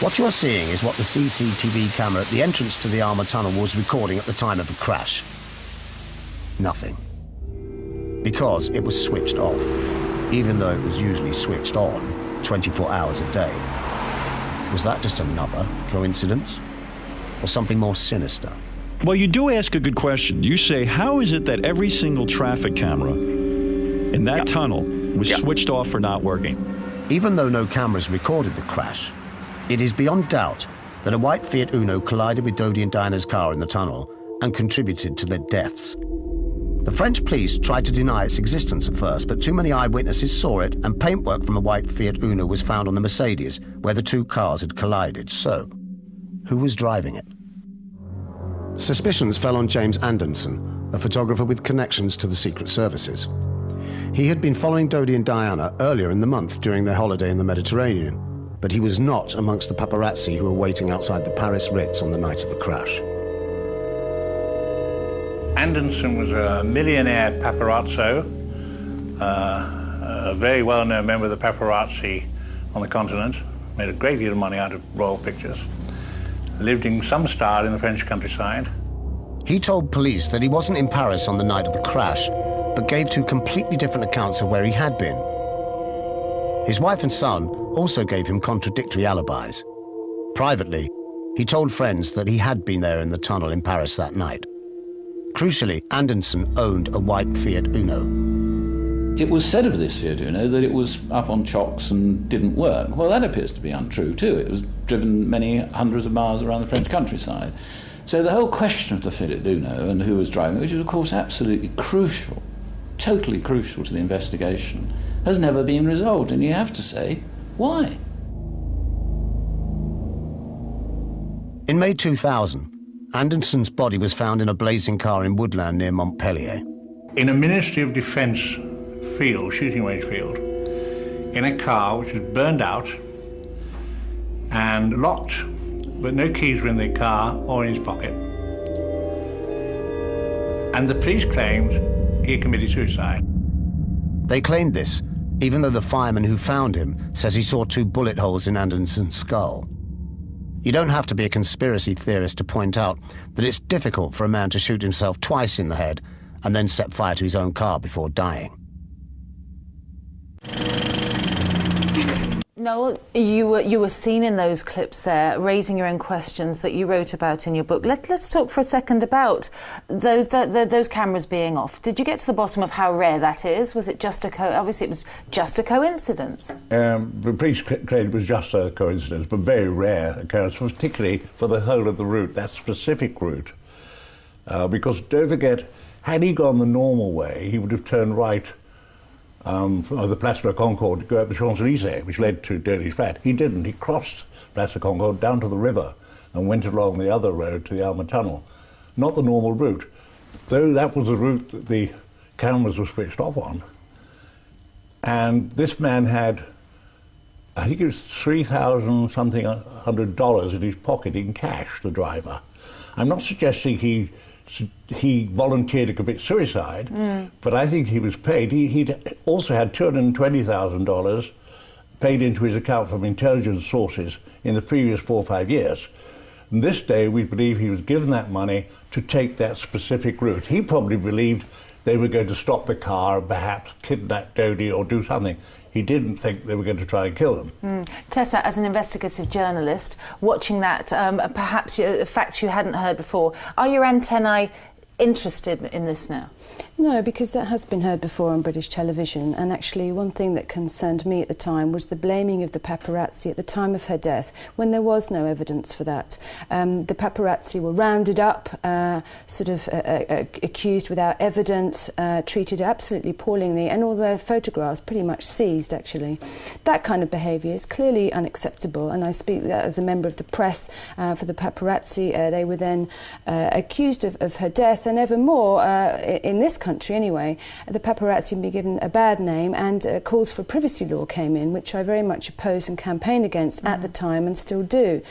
What you are seeing is what the CCTV camera at the entrance to the Armour Tunnel was recording at the time of the crash. Nothing. Because it was switched off, even though it was usually switched on 24 hours a day. Was that just another coincidence? Or something more sinister? Well, you do ask a good question. You say, how is it that every single traffic camera in that tunnel was switched off or not working? Even though no cameras recorded the crash, it is beyond doubt that a white Fiat Uno collided with Dodi and Diana's car in the tunnel and contributed to their deaths. The French police tried to deny its existence at first, but too many eyewitnesses saw it, and paintwork from a white Fiat Uno was found on the Mercedes, where the two cars had collided. So, who was driving it? Suspicions fell on James Anderson, a photographer with connections to the Secret Services. He had been following Dodi and Diana earlier in the month during their holiday in the Mediterranean, but he was not amongst the paparazzi who were waiting outside the Paris Ritz on the night of the crash. Anderson was a millionaire paparazzo, a very well-known member of the paparazzi on the continent, made a great deal of money out of royal pictures, lived in some style in the French countryside. He told police that he wasn't in Paris on the night of the crash, but gave two completely different accounts of where he had been. His wife and son also gave him contradictory alibis. Privately, he told friends that he had been there in the tunnel in Paris that night. Crucially, Anderson owned a white Fiat Uno. It was said of this Fiat Uno that it was up on chocks and didn't work. Well, that appears to be untrue too. It was driven many hundreds of miles around the French countryside. So the whole question of the Fiat Uno and who was driving it, which is of course absolutely crucial, totally crucial to the investigation, has never been resolved, and you have to say, why? In May 2000, Anderson's body was found in a blazing car in woodland near Montpellier. In a Ministry of Defence field, shooting range field, in a car which was burned out and locked, but no keys were in the car or in his pocket. And the police claimed he had committed suicide. They claimed this, even though the fireman who found him says he saw 2 bullet holes in Anderson's skull. You don't have to be a conspiracy theorist to point out that it's difficult for a man to shoot himself twice in the head and then set fire to his own car before dying. Noel, you were seen in those clips there, raising your own questions that you wrote about in your book. Let's talk for a second about those cameras being off. Did you get to the bottom of how rare that is? Was it just obviously it was just a coincidence? The police claimed it was just a coincidence, but very rare occurrence, particularly for the whole of the route, that specific route. Because don't forget, had he gone the normal way, he would have turned right the Place de la Concorde to go up the Champs-Élysées, which led to Dodi's flat. He didn't. He crossed Place de la Concorde down to the river and went along the other road to the Armour Tunnel. Not the normal route, though that was the route that the cameras were switched off on. And this man had, I think it was $3,000 something $100 in his pocket in cash, the driver. I'm not suggesting he volunteered to commit suicide, but I think he was paid. He'd also had $220,000 paid into his account from intelligence sources in the previous 4 or 5 years. And this day, we believe he was given that money to take that specific route. He probably believed they were going to stop the car, perhaps kidnap Dodi or do something. He didn't think they were going to try and kill him. Tessa, as an investigative journalist, watching that, perhaps a fact you hadn't heard before, are your antennae interested in this now? No, because that has been heard before on British television, and actually one thing that concerned me at the time was the blaming of the paparazzi at the time of her death, when there was no evidence for that. The paparazzi were rounded up, accused without evidence, treated absolutely appallingly, and all their photographs pretty much seized, actually. That kind of behaviour is clearly unacceptable, and I speak as a member of the press for the paparazzi. They were then accused of her death, than ever more, in this country anyway, the paparazzi have been given a bad name, and calls for privacy law came in, which I very much opposed and campaigned against at the time and still do.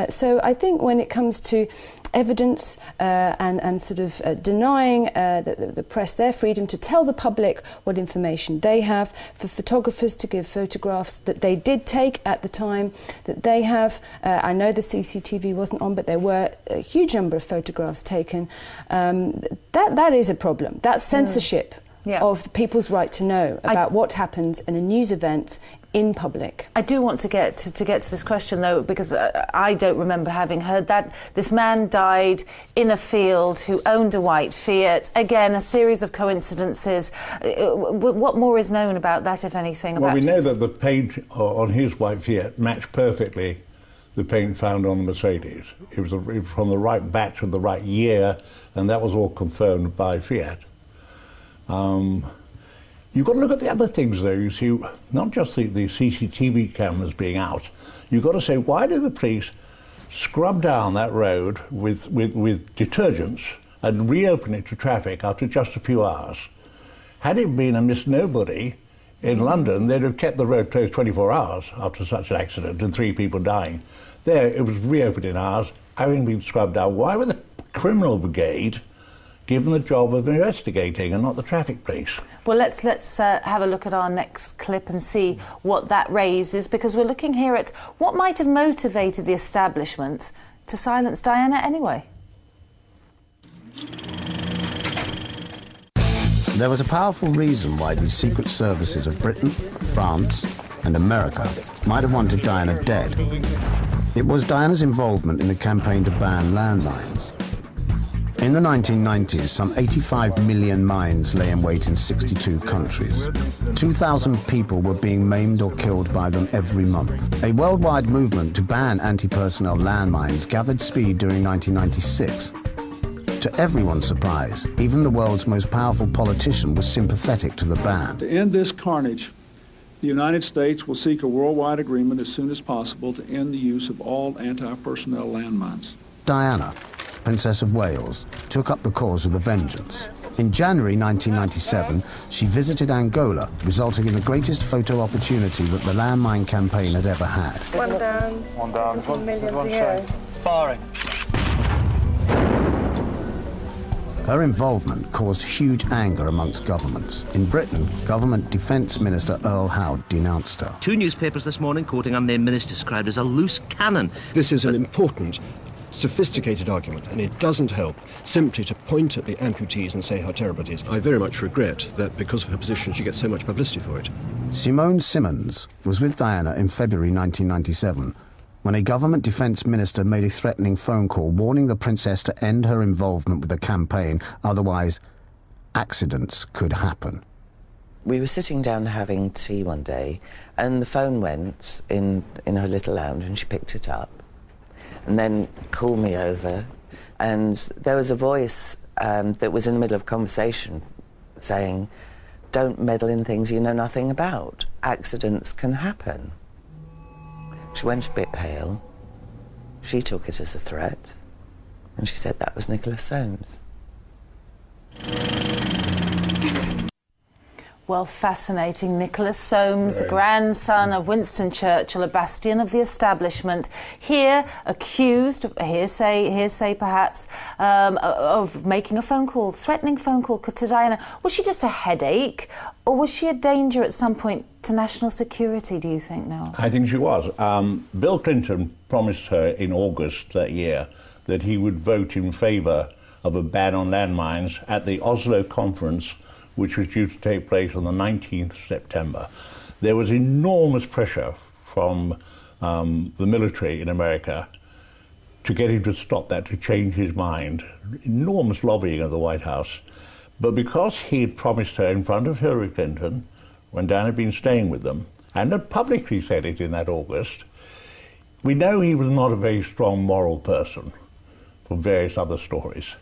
So I think when it comes to evidence and sort of denying the press their freedom to tell the public what information they have, for photographers to give photographs that they did take at the time that they have. I know the CCTV wasn't on, but there were a huge number of photographs taken. That is a problem. That's censorship of people's right to know about what happens in a news event in public. I do want to get to this question, though, because I don't remember having heard that. This man died in a field who owned a white Fiat. Again, a series of coincidences. What more is known about that, if anything? Well, we know that the paint on his white Fiat matched perfectly the paint found on the Mercedes. It was from the right batch of the right year, and that was all confirmed by Fiat. You've got to look at the other things, though. You see, not just the CCTV cameras being out. You've got to say, why did the police scrub down that road with detergents and reopen it to traffic after just a few hours? Had it been a Miss Nobody in London, they'd have kept the road closed 24 hours after such an accident and 3 people dying. There, it was reopened in hours, having been scrubbed down. Why were the criminal brigade given the job of investigating and not the traffic police? Well, let's have a look at our next clip and see what that raises, because we're looking here at what might have motivated the establishment to silence Diana anyway. There was a powerful reason why the secret services of Britain, France and America might have wanted Diana dead. It was Diana's involvement in the campaign to ban landmines. In the 1990s, some 85 million mines lay in wait in 62 countries. 2,000 people were being maimed or killed by them every month. A worldwide movement to ban anti-personnel landmines gathered speed during 1996. To everyone's surprise, even the world's most powerful politician was sympathetic to the ban. To end this carnage, the United States will seek a worldwide agreement as soon as possible to end the use of all anti-personnel landmines. Diana, Princess of Wales, took up the cause with a vengeance. In January 1997, she visited Angola, resulting in the greatest photo opportunity that the landmine campaign had ever had. One down, 17 million to go. Firing. Her involvement caused huge anger amongst governments. In Britain, Government Defence Minister Earl Howe denounced her. 2 newspapers this morning quoting unnamed minister described as a loose cannon. This is an important, sophisticated argument, and it doesn't help simply to point at the amputees and say how terrible it is. I very much regret that because of her position she gets so much publicity for it. Simone Simmons was with Diana in February 1997 when a government defence minister made a threatening phone call warning the princess to end her involvement with the campaign, otherwise accidents could happen. We were sitting down having tea one day and the phone went in her little lounge and she picked it up and then called me over, and there was a voice that was in the middle of a conversation saying, "Don't meddle in things you know nothing about. Accidents can happen." She went a bit pale. She took it as a threat, and she said that was Nicholas Soames. Well, fascinating. Nicholas Soames, grandson of Winston Churchill, a bastion of the establishment, here accused, hearsay perhaps, of making a phone call, threatening phone call to Diana. Was she just a headache, or was she a danger at some point to national security, do you think, Noel? I think she was. Bill Clinton promised her in August that year that he would vote in favour of a ban on landmines at the Oslo conference, which was due to take place on the 19th of September. There was enormous pressure from the military in America to get him to stop that, to change his mind. Enormous lobbying of the White House. But because he had promised her in front of Hillary Clinton, when Diana had been staying with them, and had publicly said it in that August, we know he was not a very strong moral person, from various other stories.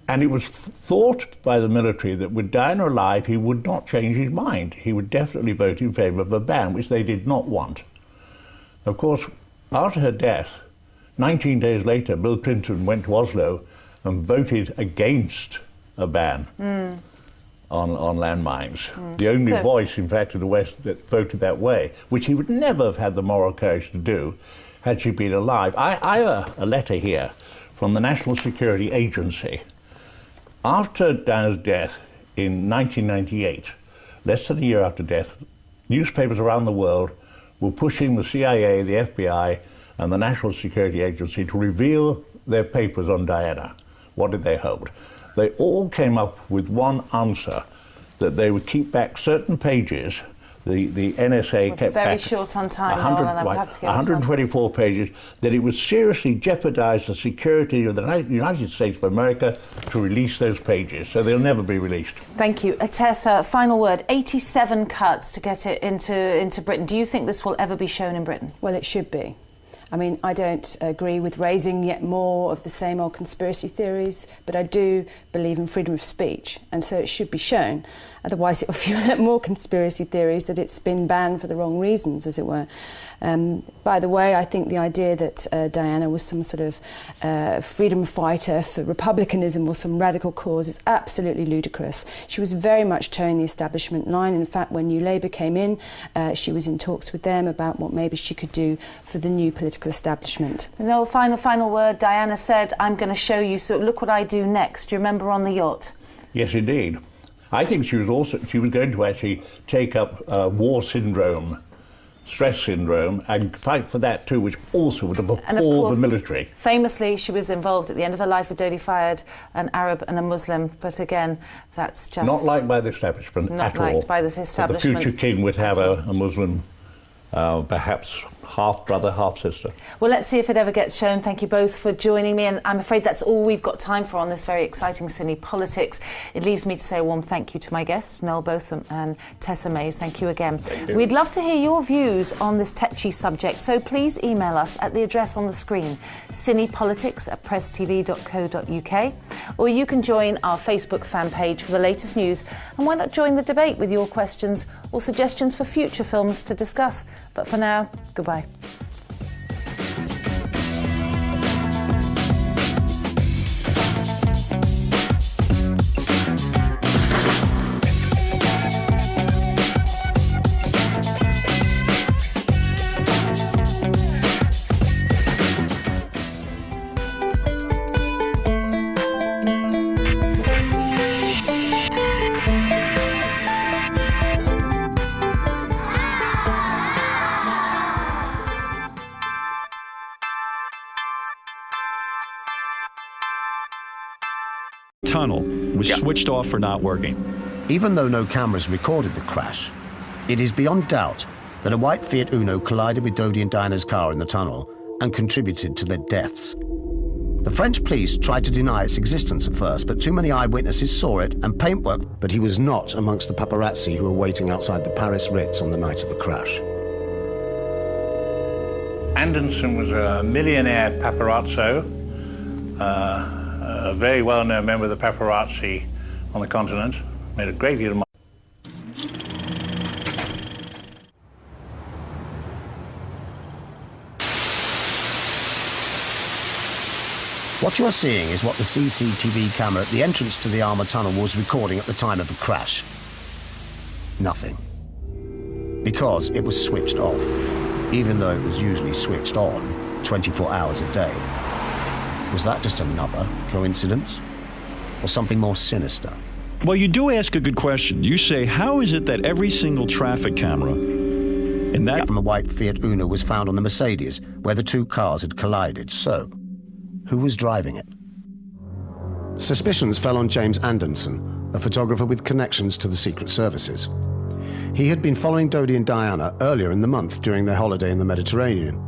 And it was thought by the military that with Diana alive, he would not change his mind. He would definitely vote in favour of a ban, which they did not want. Of course, after her death, 19 days later, Bill Clinton went to Oslo and voted against a ban on landmines. The only voice, in fact, in the West that voted that way, which he would never have had the moral courage to do had she been alive. I have a letter here from the National Security Agency. After Diana's death in 1998, less than a year after death, newspapers around the world were pushing the CIA, the FBI, and the National Security Agency to reveal their papers on Diana. What did they hold? They all came up with one answer, that they would keep back certain pages. The NSA kept very back short on time, Noel, and I would have to get 124 pages, that it would seriously jeopardize the security of the United States of America to release those pages, so they'll never be released. Thank you. Tessa, final word. 87 cuts to get it into Britain. Do you think this will ever be shown in Britain? Well, it should be. I mean, I don't agree with raising yet more of the same old conspiracy theories, but I do believe in freedom of speech, and so it should be shown. Otherwise, it will fuel up more conspiracy theories that it's been banned for the wrong reasons, as it were. By the way, I think the idea that Diana was some sort of freedom fighter for republicanism or some radical cause is absolutely ludicrous. She was very much towing the establishment line. In fact, when New Labour came in, she was in talks with them about what maybe she could do for the new political establishment. No, final word. Diana said, I'm going to show you, so look what I do next. Do you remember on the yacht? Yes, indeed. I think she was going to actually take up war syndrome, stress syndrome, and fight for that too, which also would have appalled the military. Famously, she was involved at the end of her life with Dodi Fayed, an Arab and a Muslim, but again, that's just... Not liked by the establishment at all. Not liked by the establishment. So the future king would have a Muslim, perhaps half-brother, half-sister. Well, let's see if it ever gets shown. Thank you both for joining me, and I'm afraid that's all we've got time for on this very exciting CinePolitics. It leaves me to say a warm thank you to my guests, Noel Botham and Tessa Mays. Thank you again. Thank you. We'd love to hear your views on this tetchy subject, so please email us at the address on the screen, cinepolitics@presstv.co.uk, or you can join our Facebook fan page for the latest news, and why not join the debate with your questions or suggestions for future films to discuss. But for now, goodbye. Tunnel was switched off or not working. Even though no cameras recorded the crash, it is beyond doubt that a white Fiat Uno collided with Dodi and Diana's car in the tunnel and contributed to their deaths. The French police tried to deny its existence at first, but too many eyewitnesses saw it and paintwork, but he was not amongst the paparazzi who were waiting outside the Paris Ritz on the night of the crash. Anderson was a millionaire paparazzo, a very well-known member of the paparazzi on the continent, made a great deal of money. What you are seeing is what the CCTV camera at the entrance to the Armour Tunnel was recording at the time of the crash. Nothing. Because it was switched off, even though it was usually switched on 24 hours a day. Was that just another coincidence? Or something more sinister? Well, you do ask a good question. You say, how is it that every single traffic camera in that... From a white Fiat Uno was found on the Mercedes, where the two cars had collided. So, who was driving it? Suspicions fell on James Anderson, a photographer with connections to the Secret Services. He had been following Dodi and Diana earlier in the month during their holiday in the Mediterranean.